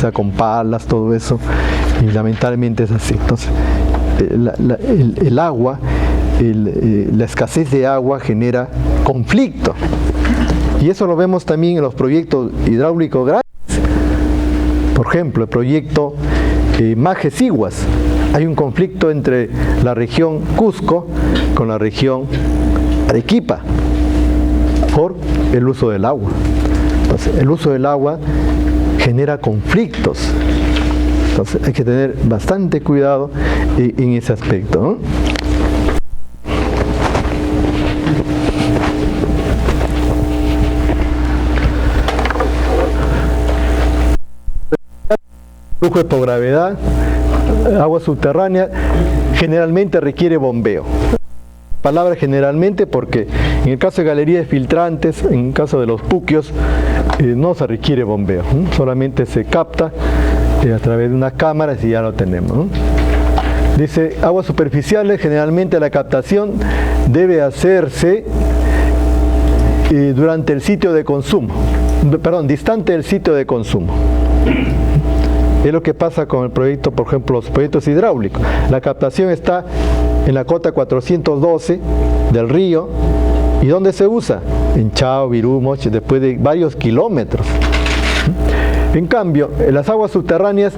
realiza con palas, todo eso, y lamentablemente es así. Entonces, el agua, la escasez de agua genera conflicto, y eso lo vemos también en los proyectos hidráulicos grandes. Por ejemplo, el proyecto Majes-Iguas. Hay un conflicto entre la región Cusco con la región Arequipa por el uso del agua. Entonces, el uso del agua genera conflictos. Entonces, hay que tener bastante cuidado en ese aspecto, ¿no? Flujo de por gravedad, agua subterránea, generalmente requiere bombeo. Palabra generalmente porque en el caso de galerías filtrantes, en el caso de los puquios, no se requiere bombeo, solamente se capta a través de unas cámaras y ya lo tenemos, ¿no? Dice, aguas superficiales, generalmente la captación debe hacerse durante el sitio de consumo, distante del sitio de consumo. Es lo que pasa con el proyecto, por ejemplo, los proyectos hidráulicos. La captación está en la cota 412 del río. ¿Y dónde se usa? En Chao, Virú, Moche, después de varios kilómetros. En cambio, en las aguas subterráneas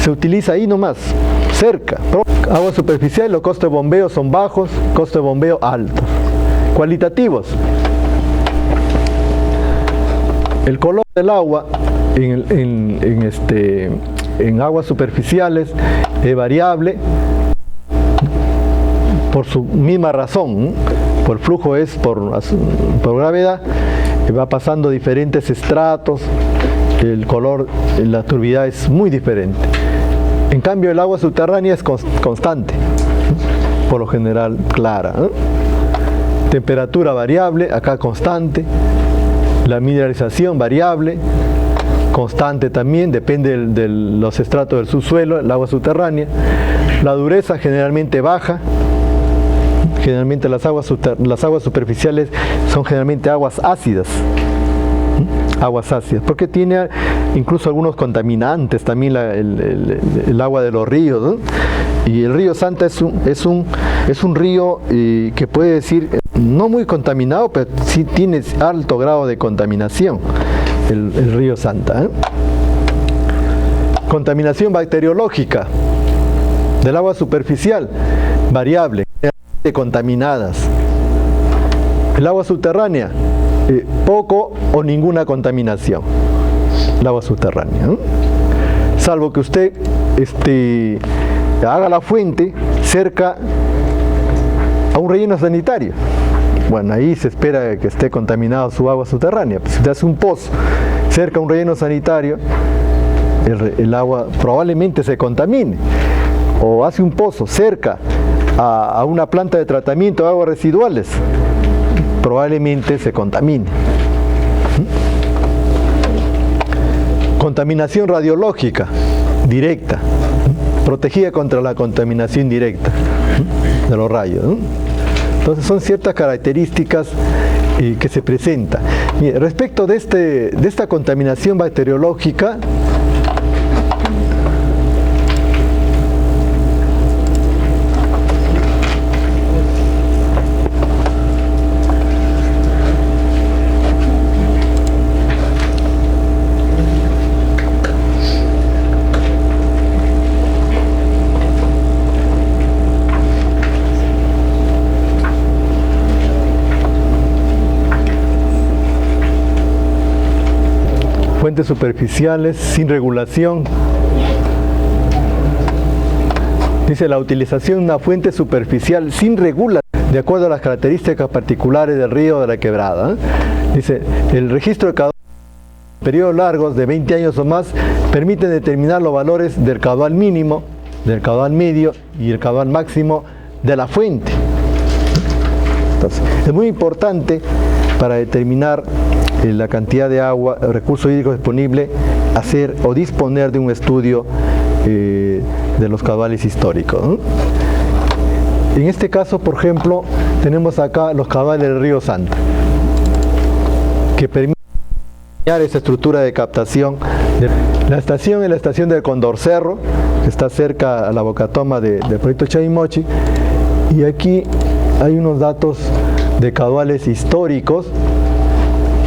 se utiliza ahí nomás, cerca. Aguas superficiales, los costos de bombeo son bajos, costos de bombeo altos. Cualitativos. El color del agua en aguas superficiales es variable por su misma razón, por el flujo es por gravedad, va pasando diferentes estratos, el color, la turbidez es muy diferente. En cambio el agua subterránea es constante, por lo general clara, ¿no? Temperatura variable, acá constante, la mineralización variable, constante también, depende de los estratos del subsuelo, el agua subterránea. La dureza generalmente baja, generalmente las aguas superficiales son generalmente aguas ácidas, porque tiene incluso algunos contaminantes también el agua de los ríos, ¿no? Y el río Santa es un río que puede decir no muy contaminado, pero sí tiene alto grado de contaminación. El río Santa, ¿eh? Contaminación bacteriológica del agua superficial, variable, contaminadas. El agua subterránea, poco o ninguna contaminación. El agua subterránea, ¿eh? Salvo que usted haga la fuente cerca a un relleno sanitario. Bueno, ahí se espera que esté contaminado su agua subterránea. Si usted hace un pozo cerca a un relleno sanitario, el agua probablemente se contamine. O hace un pozo cerca a una planta de tratamiento de aguas residuales, probablemente se contamine. Contaminación radiológica directa, protegida contra la contaminación directa de los rayos, ¿no? Entonces son ciertas características que se presentan. Respecto de esta contaminación bacteriológica, fuentes superficiales sin regulación. Dice, la utilización de una fuente superficial sin regulación de acuerdo a las características particulares del río o de la quebrada. Dice, el registro de caudal en periodos largos de 20 años o más permite determinar los valores del caudal mínimo, del caudal medio y el caudal máximo de la fuente. Entonces, es muy importante para determinar la cantidad de agua, recurso hídrico disponible, hacer o disponer de un estudio de los caudales históricos, ¿no? En este caso, por ejemplo, tenemos acá los caudales del río Santa, que permiten esa estructura de captación La estación es la estación del Condorcerro, que está cerca a la bocatoma del proyecto Chavimochi, y aquí hay unos datos de caudales históricos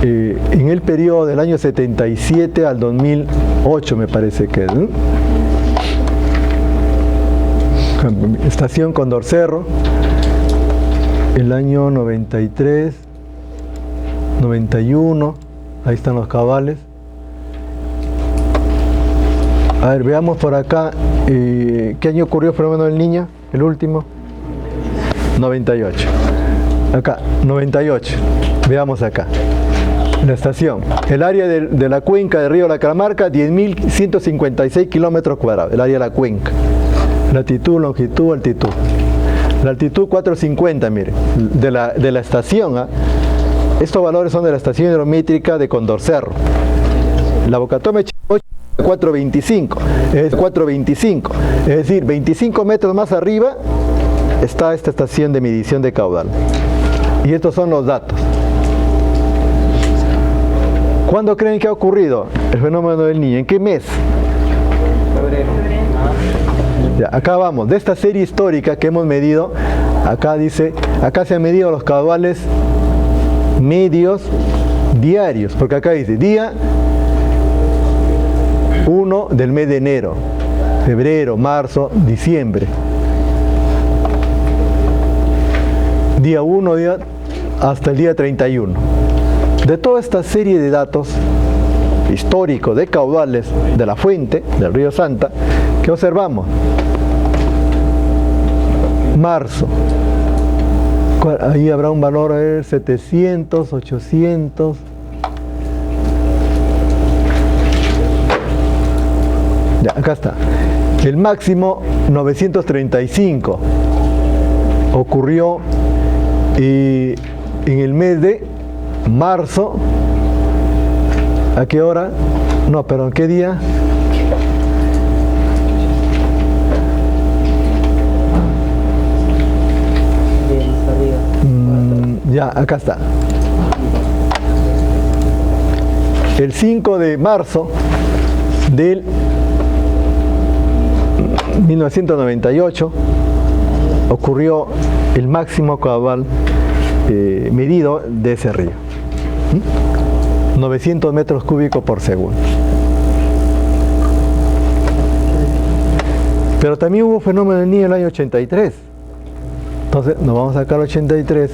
en el periodo del año 77 al 2008, me parece que es, ¿no? Estación Condorcerro, el año 93, 91, ahí están los cabales. A ver, veamos por acá, ¿qué año ocurrió el fenómeno del Niño? El último. 98. Acá, 98. Veamos acá. La estación. El área de la cuenca del río La Catamarca, 10.156 kilómetros cuadrados. El área de la cuenca. Latitud, longitud, altitud. La altitud 450, mire, de la estación. ¿Ah? Estos valores son de la estación hidrométrica de Condorcerro. La bocatoma 425, es 425, es decir, 25 metros más arriba está esta estación de medición de caudal. Y estos son los datos. ¿Cuándo creen que ha ocurrido el fenómeno del Niño? ¿En qué mes? Febrero. Ya, acá vamos, de esta serie histórica que hemos medido, acá dice, acá se han medido los caudales medios diarios, porque acá dice día 1 del mes de enero, febrero, marzo, diciembre. Día 1 hasta el día 31. De toda esta serie de datos históricos de caudales de la fuente del río Santa, ¿qué observamos? Marzo. Ahí habrá un valor de 700, 800. Ya, acá está. El máximo 935 ocurrió en el mes de marzo. ¿A qué hora? No, pero ¿en qué día? Ya, acá está. El 5 de marzo del 1998 ocurrió el máximo caudal medido de ese río. 900 metros cúbicos por segundo. Pero también hubo fenómeno del Niño en el año 83. Entonces nos vamos a sacar el 83.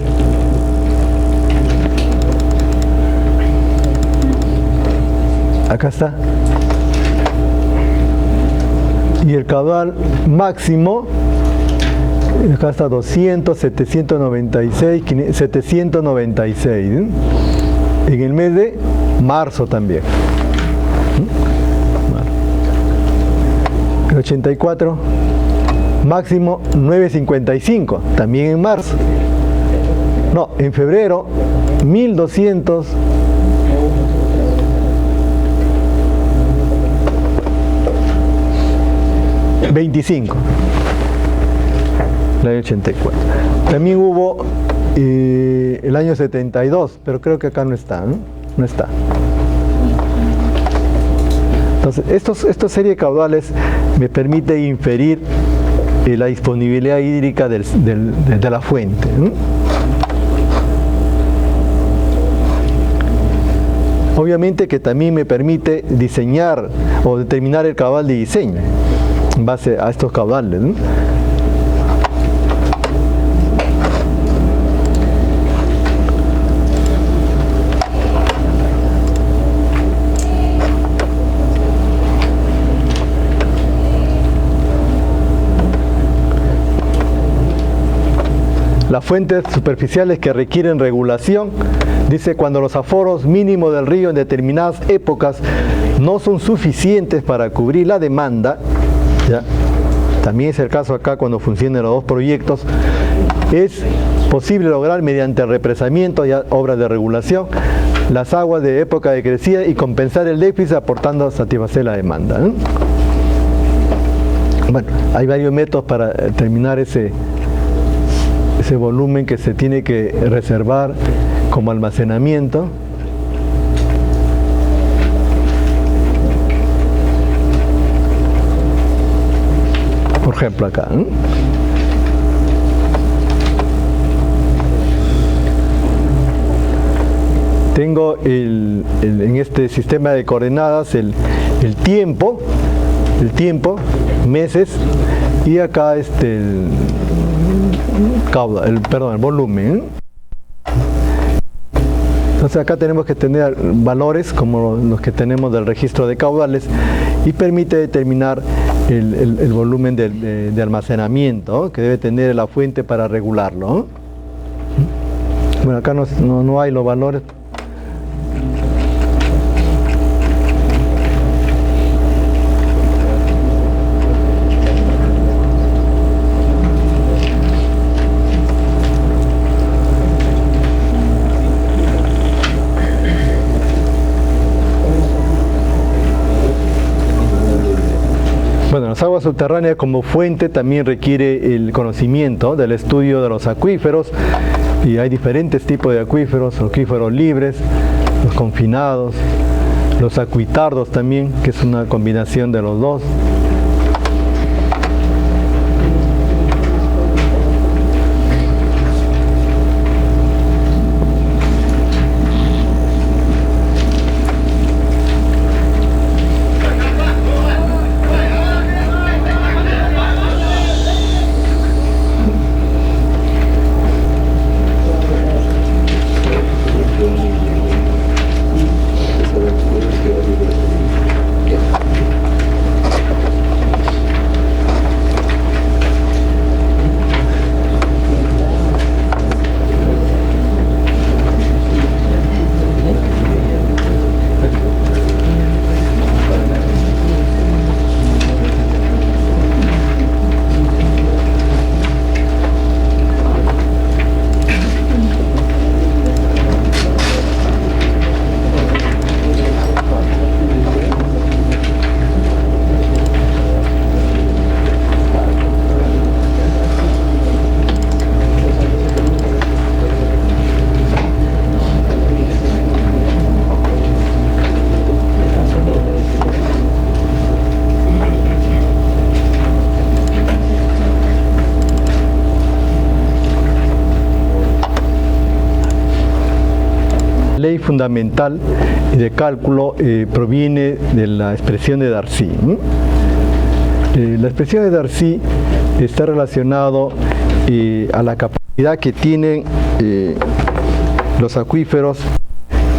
Acá está. Y el caudal máximo, acá está 200, 796, 796, ¿eh? En el mes de marzo también. El 84, máximo 955, también en marzo. No, en febrero, 1200. $25, el año 84. También hubo el año 72, pero creo que acá no está, ¿no? No está. Entonces, esta serie de caudales me permite inferir la disponibilidad hídrica de la fuente, ¿no? Obviamente que también me permite diseñar o determinar el caudal de diseño en base a estos caudales, ¿no? Las fuentes superficiales que requieren regulación, dice, cuando los aforos mínimos del río en determinadas épocas no son suficientes para cubrir la demanda, ¿ya? También es el caso acá cuando funcionan los dos proyectos, es posible lograr mediante represamiento y obras de regulación las aguas de época de crecida y compensar el déficit aportando a satisfacer la demanda, ¿no? Bueno, hay varios métodos para determinar ese volumen que se tiene que reservar como almacenamiento. ejemplo acá. Tengo en este sistema de coordenadas el tiempo, meses, y acá el volumen. Entonces acá tenemos que tener valores como los que tenemos del registro de caudales y permite determinar el volumen de almacenamiento que debe tener la fuente para regularlo. Bueno, acá no hay los valores. Bueno, las aguas subterráneas como fuente también requiere el conocimiento del estudio de los acuíferos, y hay diferentes tipos de acuíferos libres, los confinados, los acuitardos también, que es una combinación de los dos. La ley fundamental de cálculo proviene de la expresión de Darcy. La expresión de Darcy está relacionado a la capacidad que tienen los acuíferos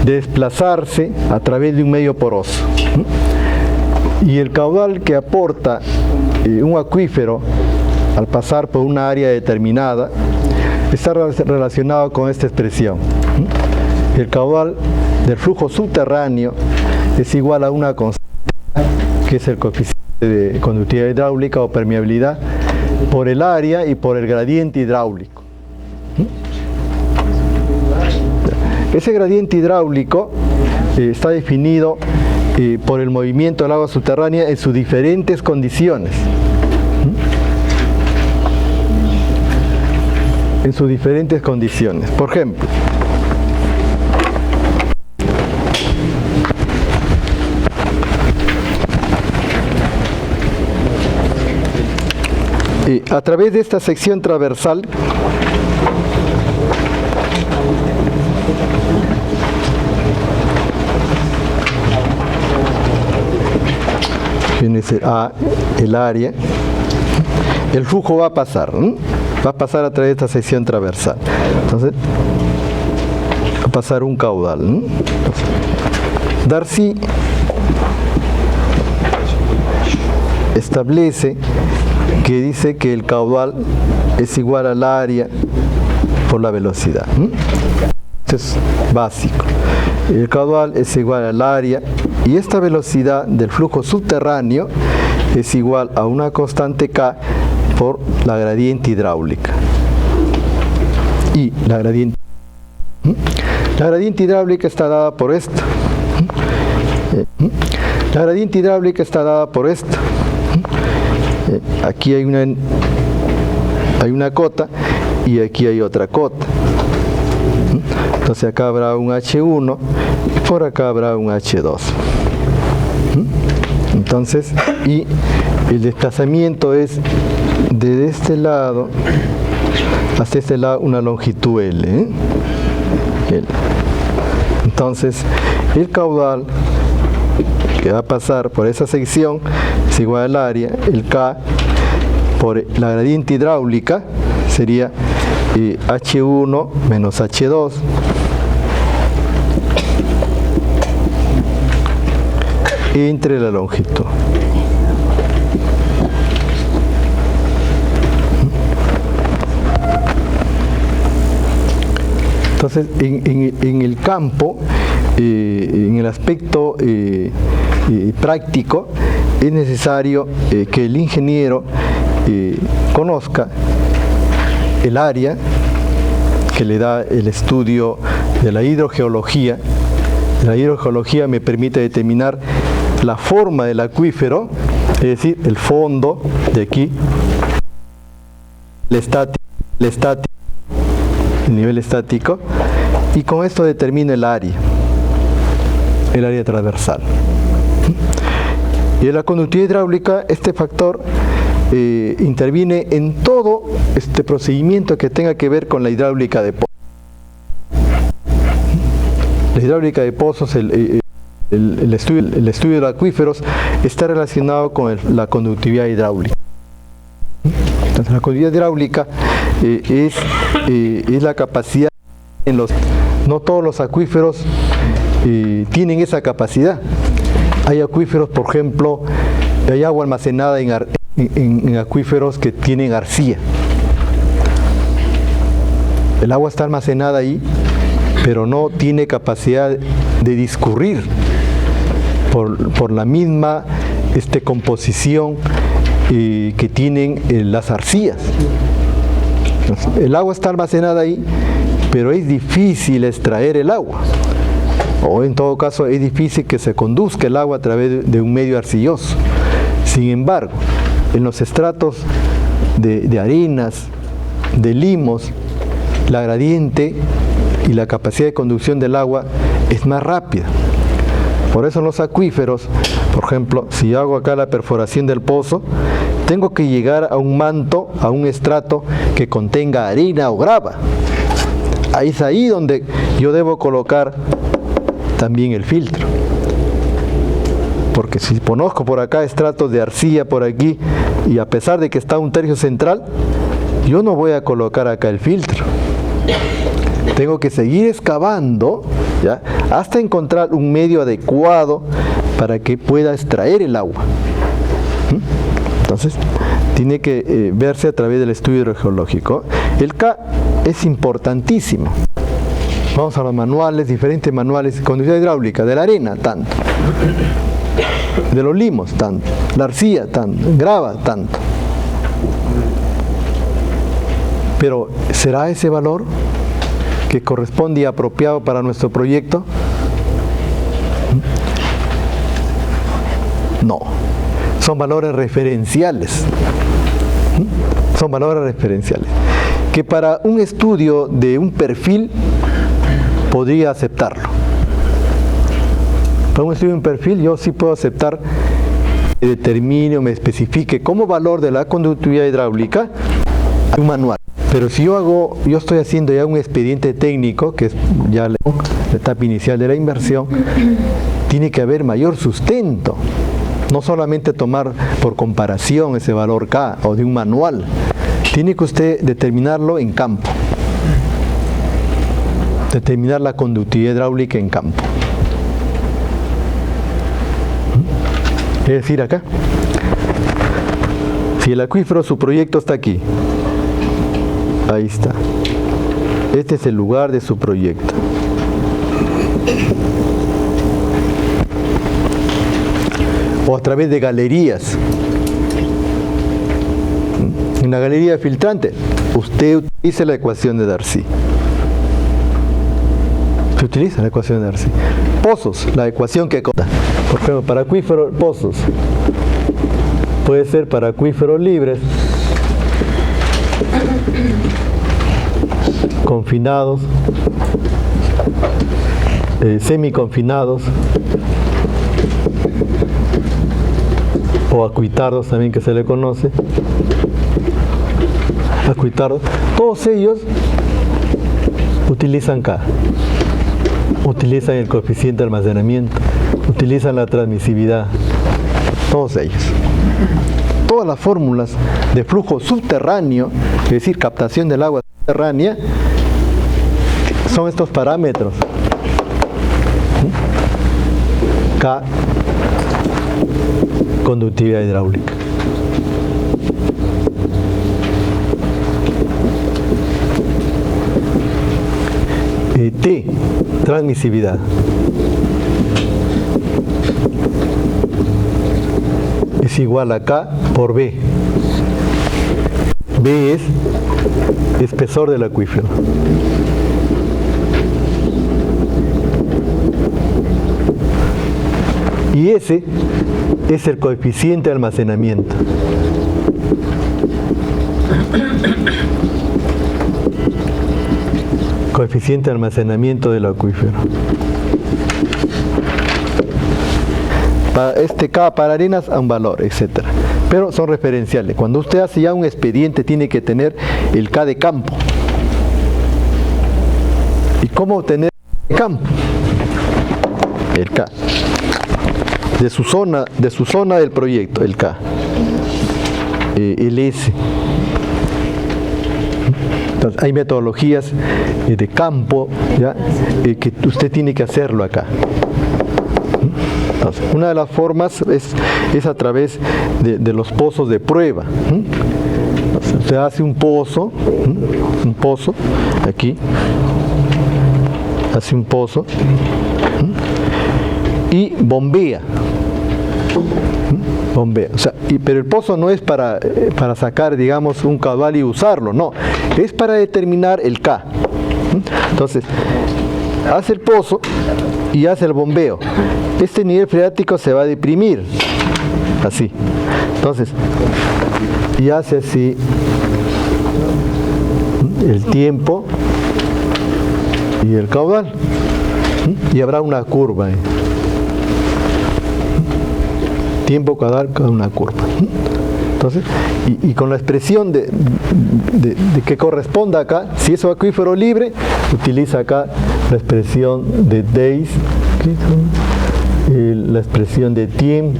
de desplazarse a través de un medio poroso. Y el caudal que aporta un acuífero al pasar por una área determinada está relacionado con esta expresión. El caudal del flujo subterráneo es igual a una constante, que es el coeficiente de conductividad hidráulica o permeabilidad, por el área y por el gradiente hidráulico. Ese gradiente hidráulico está definido por el movimiento del agua subterránea en sus diferentes condiciones. En sus diferentes condiciones. Por ejemplo, a través de esta sección transversal viene el área, el flujo va a pasar a través de esta sección transversal. Entonces va a pasar un caudal. Darcy establece que dice que el caudal es igual al área por la velocidad. Esto es básico. El caudal es igual al área y esta velocidad del flujo subterráneo es igual a una constante K por la gradiente hidráulica. Y la gradiente hidráulica está dada por esto. La gradiente hidráulica está dada por esto. Aquí hay una cota y aquí hay otra cota. Entonces acá habrá un H1 y por acá habrá un H2. Entonces, y el desplazamiento es de este lado hasta este lado una longitud L, L. Entonces, el caudal que va a pasar por esa sección es igual al área, el K, por la gradiente hidráulica sería H1 menos H2 entre la longitud. Entonces, en el campo, en el aspecto práctico, es necesario que el ingeniero conozca el área que le da el estudio de la hidrogeología. La hidrogeología me permite determinar la forma del acuífero, es decir, el fondo de aquí, el nivel estático, y con esto determino el área transversal. Y en la conductividad hidráulica, este factor interviene en todo este procedimiento que tenga que ver con la hidráulica de pozos. La hidráulica de pozos, el estudio de los acuíferos está relacionado con la conductividad hidráulica. Entonces, la conductividad hidráulica es la capacidad no todos los acuíferos tienen esa capacidad. Hay acuíferos, por ejemplo, hay agua almacenada en acuíferos que tienen arcilla. El agua está almacenada ahí, pero no tiene capacidad de discurrir por la misma composición que tienen las arcillas. El agua está almacenada ahí, pero es difícil extraer el agua, o en todo caso es difícil que se conduzca el agua a través de un medio arcilloso. Sin embargo, en los estratos de arenas, de limos, la gradiente y la capacidad de conducción del agua es más rápida. Por eso en los acuíferos, por ejemplo, si yo hago acá la perforación del pozo, tengo que llegar a un manto, a un estrato que contenga arena o grava. Ahí es ahí donde yo debo colocar también el filtro. Porque si conozco por acá estratos de arcilla por aquí, y a pesar de que está un tercio central, yo no voy a colocar acá el filtro. Tengo que seguir excavando, ¿ya?, hasta encontrar un medio adecuado para que pueda extraer el agua. Entonces, tiene que verse a través del estudio hidrogeológico. El K es importantísimo. Vamos a los manuales, diferentes manuales. Conductividad hidráulica, de la arena, tanto. De los limos, tanto. La arcilla, tanto. Grava, tanto. Pero, ¿será ese valor que corresponde y apropiado para nuestro proyecto? No. Son valores referenciales. Son valores referenciales que para un estudio de un perfil podría aceptarlo. Para un estudio de un perfil yo sí puedo aceptar que determine o me especifique como valor de la conductividad hidráulica un manual. Pero si yo estoy haciendo ya un expediente técnico, que es ya la etapa inicial de la inversión, tiene que haber mayor sustento. No solamente tomar por comparación ese valor K o de un manual, tiene que usted determinarlo en campo. Determinar la conductividad hidráulica en campo. Es decir, acá, si el acuífero, su proyecto está aquí, ahí está. Este es el lugar de su proyecto. O a través de galerías. En la galería filtrante, usted utiliza la ecuación de Darcy. Se utiliza la ecuación de Darcy. Pozos, la ecuación que consta. Por ejemplo, para acuíferos, pozos. Puede ser para acuíferos libres, confinados, semiconfinados, o acuitardos también que se le conoce, acuitardos, todos ellos utilizan K, utilizan el coeficiente de almacenamiento, utilizan la transmisividad, todos ellos. Todas las fórmulas de flujo subterráneo, es decir, captación del agua subterránea, son estos parámetros. K, conductividad hidráulica. T, transmisividad. Es igual a K por B. B es espesor del acuífero. Y ese es el coeficiente de almacenamiento. Coeficiente de almacenamiento del acuífero. Este K para arenas a un valor, etc. Pero son referenciales. Cuando usted hace ya un expediente, tiene que tener el K de campo. ¿Y cómo obtener el campo? El K. De su zona del proyecto, el K. El S. Entonces, hay metodologías de campo, ¿ya? Que usted tiene que hacerlo acá. Entonces, una de las formas es a través de los pozos de prueba. Entonces, usted hace un pozo aquí, hace un pozo y bombea. O sea, pero el pozo no es para sacar, digamos, un caudal y usarlo, no, es para determinar el K. Entonces, hace el pozo y hace el bombeo. Este nivel freático se va a deprimir, así. Entonces, y hace así el tiempo y el caudal. Y habrá una curva ahí. Tiempo caudal con una curva. Entonces, y con la expresión de que corresponda acá, si es un acuífero libre, utiliza acá la expresión de Days, la expresión de Thiem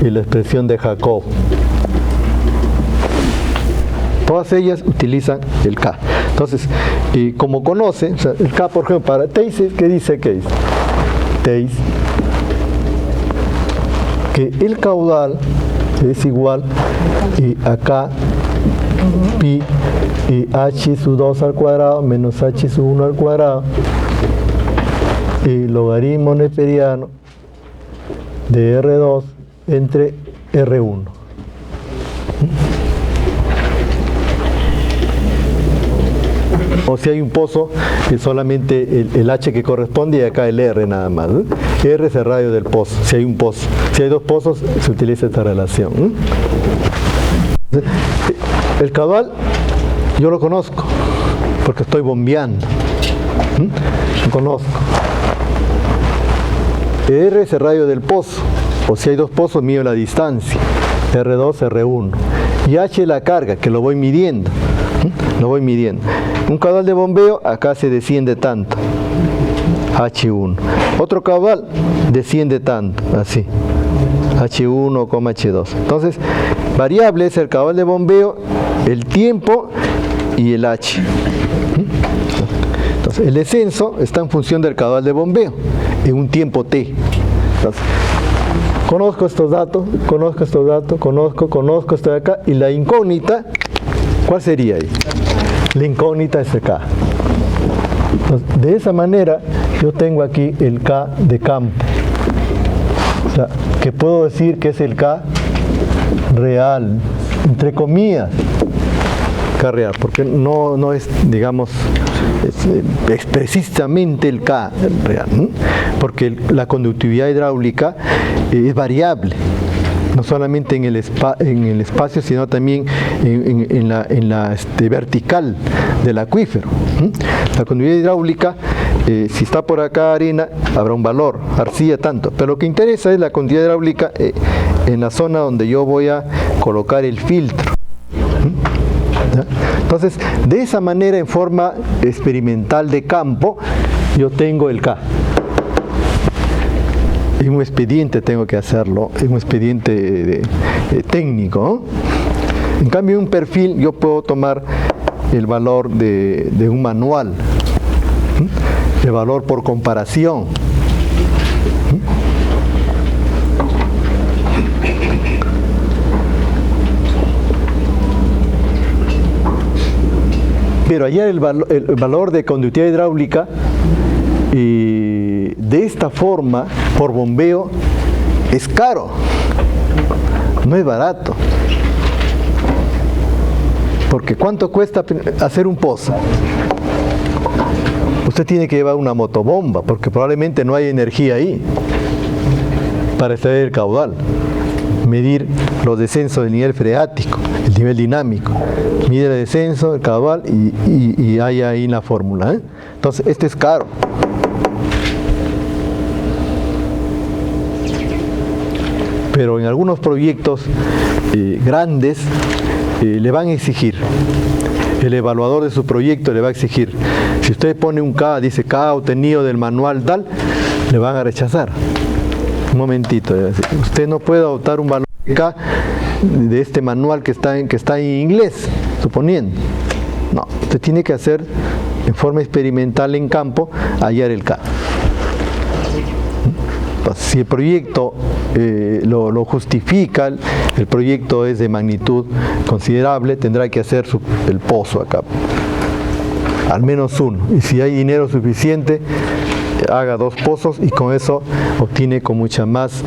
y la expresión de Jacob. Todas ellas utilizan el K. Entonces, como conoce, o sea, el K, por ejemplo, para Teis, ¿qué dice Teis? Teis, que el caudal es igual a K pi y h sub 2 al cuadrado menos h sub 1 al cuadrado y logaritmo neperiano de R2 entre R1. O si hay un pozo, es solamente el H que corresponde y acá el R nada más, ¿no? R es el radio del pozo, si hay un pozo. Si hay dos pozos, se utiliza esta relación, ¿no? El caudal, yo lo conozco, porque estoy bombeando. Lo conozco. R es el radio del pozo, o si hay dos pozos, mido la distancia. R2, R1. Y H es la carga, que lo voy midiendo. Lo voy midiendo. Un caudal de bombeo, acá se desciende tanto, H1. Otro caudal desciende tanto, así, H1, H2. Entonces, variable es el caudal de bombeo, el tiempo y el H. Entonces, el descenso está en función del caudal de bombeo, en un tiempo T. Entonces, conozco estos datos, conozco esto de acá, y la incógnita, ¿cuál sería ahí? La incógnita es el K. Entonces, de esa manera yo tengo aquí el K de campo. O sea, que puedo decir que es el K real, entre comillas, K real, porque no es, digamos, es precisamente el K real, ¿no? Porque la conductividad hidráulica es variable. No solamente en el espacio, sino también en la vertical del acuífero. La conductividad hidráulica, si está por acá arena, habrá un valor, arcilla tanto. Pero lo que interesa es la conductividad hidráulica en la zona donde yo voy a colocar el filtro. ¿Ya? Entonces, de esa manera, en forma experimental de campo, yo tengo el K. En un expediente tengo que hacerlo, en un expediente técnico, ¿no? En cambio, en un perfil yo puedo tomar el valor de un manual, el valor por comparación. Pero hallar el valor de conductividad hidráulica de esta forma, por bombeo, es caro, no es barato. Porque ¿cuánto cuesta hacer un pozo? Usted tiene que llevar una motobomba, porque probablemente no hay energía ahí para extraer el caudal. Medir los descensos del nivel freático, el nivel dinámico. Mide el descenso, el caudal y hay ahí la fórmula, ¿eh? Entonces, esto es caro. Pero en algunos proyectos grandes le van a exigir, el evaluador de su proyecto le va a exigir, si usted pone un K, dice K obtenido del manual tal, le van a rechazar. Un momentito, usted no puede adoptar un valor de K de este manual que está en inglés, suponiendo. No, usted tiene que hacer en forma experimental en campo, hallar el K. Si el proyecto lo justifica, el proyecto es de magnitud considerable, tendrá que hacer el pozo acá, al menos uno. Y si hay dinero suficiente, haga 2 pozos y con eso obtiene con mucha más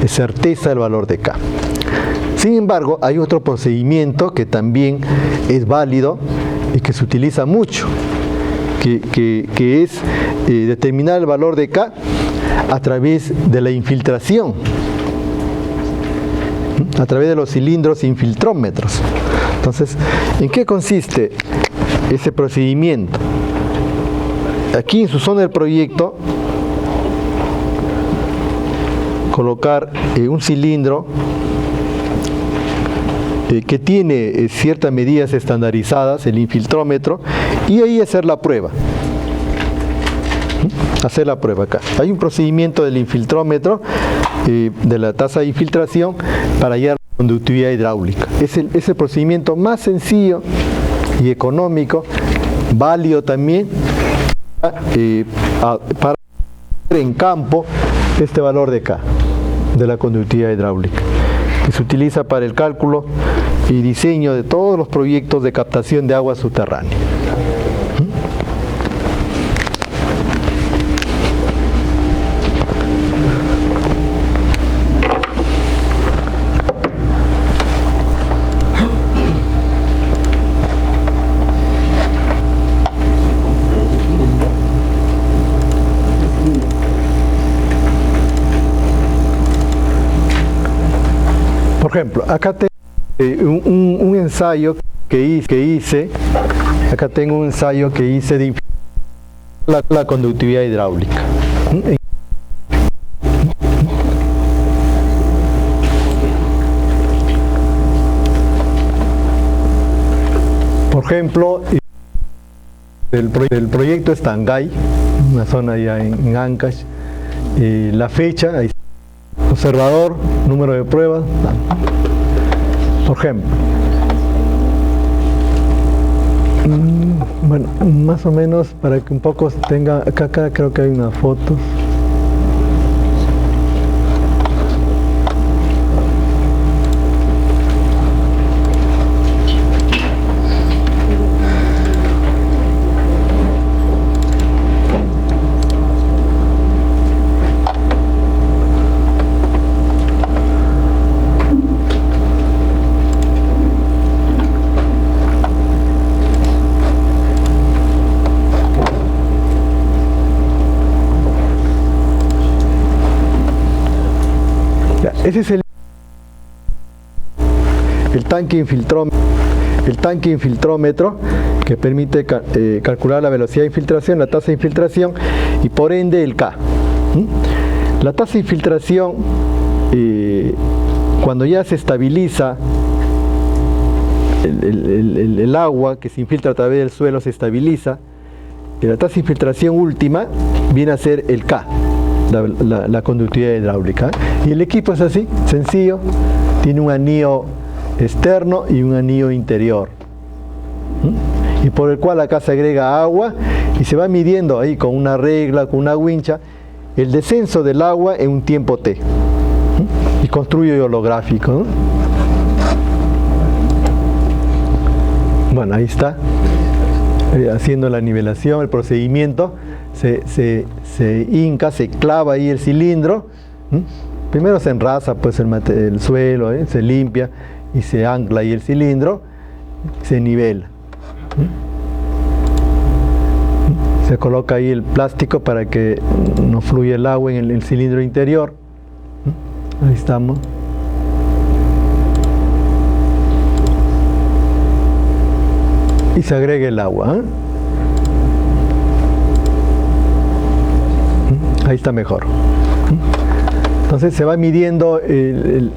certeza el valor de K. Sin embargo, hay otro procedimiento que también es válido y que se utiliza mucho, que es determinar el valor de K a través de la infiltración, a través de los cilindros infiltrómetros. Entonces, ¿en qué consiste ese procedimiento? Aquí en su zona del proyecto, colocar un cilindro que tiene ciertas medidas estandarizadas, el infiltrómetro, y ahí hacer la prueba. Hacer la prueba acá. Hay un procedimiento del infiltrómetro, de la tasa de infiltración, para hallar la conductividad hidráulica. Es el procedimiento más sencillo y económico, válido también para en campo este valor de K, de la conductividad hidráulica, que se utiliza para el cálculo y diseño de todos los proyectos de captación de agua subterránea. Por ejemplo, acá tengo un ensayo que hice, acá tengo un ensayo que hice de la conductividad hidráulica. Por ejemplo, el proyecto es Tangay, una zona allá en Ancash, la fecha, ahí, observador, número de pruebas. Por ejemplo, bueno, más o menos para que un poco tenga, acá creo que hay unas fotos. Ese es el tanque infiltrómetro que permite calcular la velocidad de infiltración, la tasa de infiltración y por ende el K. La tasa de infiltración, Cuando ya se estabiliza el agua que se infiltra a través del suelo, se estabiliza, y la tasa de infiltración última viene a ser el K, la conductividad hidráulica. Y el equipo es así, sencillo, tiene un anillo externo y un anillo interior, y por el cual acá se agrega agua y se va midiendo ahí con una regla, con una wincha, el descenso del agua en un tiempo T, y construye holográfico, ¿no? Bueno, ahí está, haciendo la nivelación, el procedimiento, se hinca, se clava ahí el cilindro, primero se enrasa pues el suelo, se limpia y se ancla ahí el cilindro, se nivela. Se coloca ahí el plástico para que no fluya el agua en el cilindro interior. Ahí estamos. Y se agrega el agua. Ahí está mejor. Entonces se va midiendo el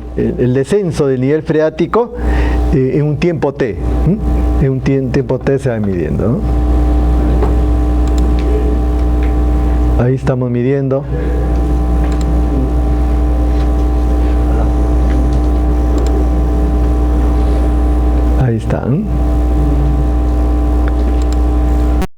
descenso del nivel freático en un tiempo T. En un tiempo T se va midiendo, ¿no? Ahí estamos midiendo.